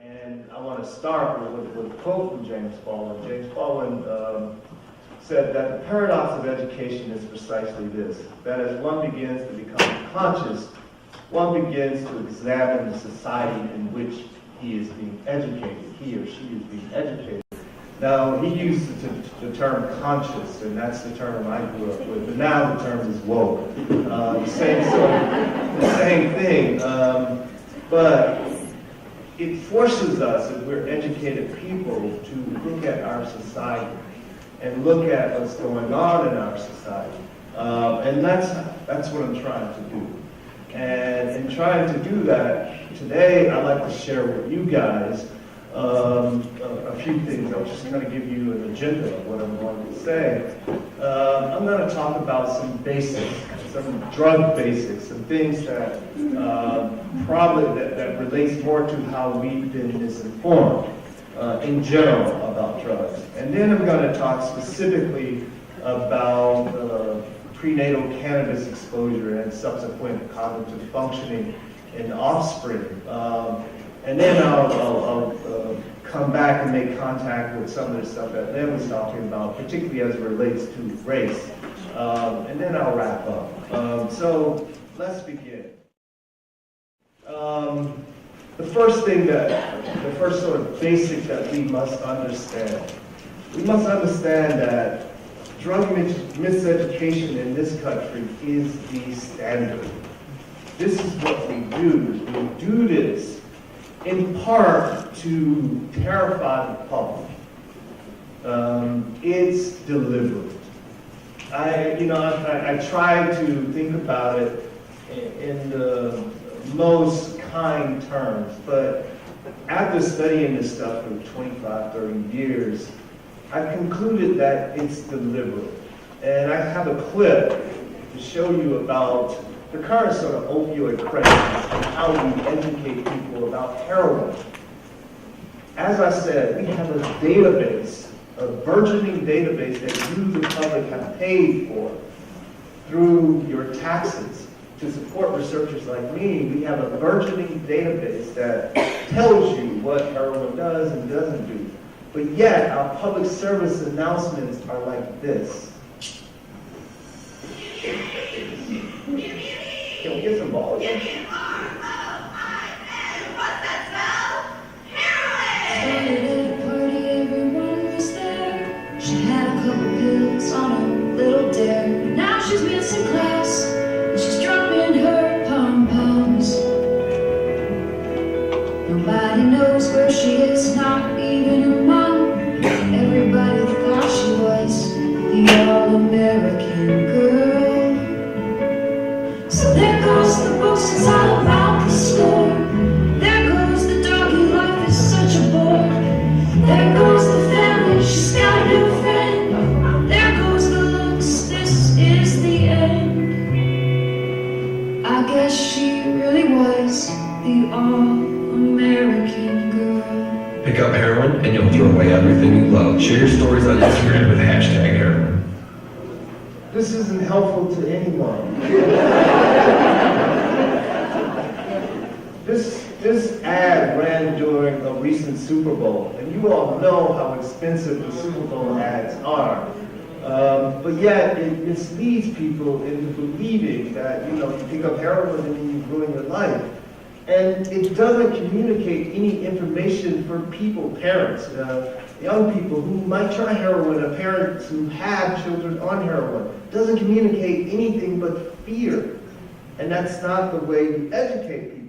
And I want to start with a quote from James Baldwin. James Baldwin said that the paradox of education is precisely this, that as one begins to become conscious, one begins to examine the society in which he is being educated, he or she is being educated. Now, he used the term conscious, and that's the term I grew up with, but now the term is woke. The same thing, but it forces us, if we're educated people, to look at our society and look at what's going on in our society. And that's what I'm trying to do. And in trying to do that, today I'd like to share with you guys a few things. I'm just going to give you an agenda of what I'm going to say. I'm going to talk about some basics, some drug basics, some things that probably that relates more to how we've been misinformed in general about drugs. And then I'm going to talk specifically about prenatal cannabis exposure and subsequent cognitive functioning in offspring. And then I'll come back and make contact with some of the stuff that Lynn was talking about, particularly as it relates to race. And then I'll wrap up. So let's begin. The first sort of basic that we must understand that drug miseducation in this country is the standard. This is what we do. We do this in part to terrify the public. It's deliberate. I try to think about it in the most kind terms, but after studying this stuff for 25, 30 years, I concluded that it's deliberate. And I have a clip to show you about the current sort of opioid crisis and how we educate people about heroin. As I said, we have a database, a burgeoning database that you, the public, have paid for through your taxes to support researchers like me. We have a burgeoning database that tells you what heroin does and doesn't do. But yet, our public service announcements are like this. Can we get some balls? What's that smell? Heroin! At a party, everyone was there. She had a couple pills on a little dare. Now she's missing class, and she's dropping her pom-poms. Nobody knows where she is, not even her mom. Everybody thought she was the all-American girl. So there goes the books, it's all about the score. There goes the doggy, life is such a bore. There goes the family, she's got a new friend. There goes the looks, this is the end. I guess she really was the all-American girl. Pick up heroin and you'll throw away everything you love. Share your stories on Instagram with #heroin. This isn't helpful to anyone. This ad ran during a recent Super Bowl, and you all know how expensive the Super Bowl ads are. But yet, it misleads people into believing that, you pick up heroin and you ruin your life. And it doesn't communicate any information for people, parents, young people who might try heroin, parents who have children on heroin. It doesn't communicate anything but fear. And that's not the way you educate people.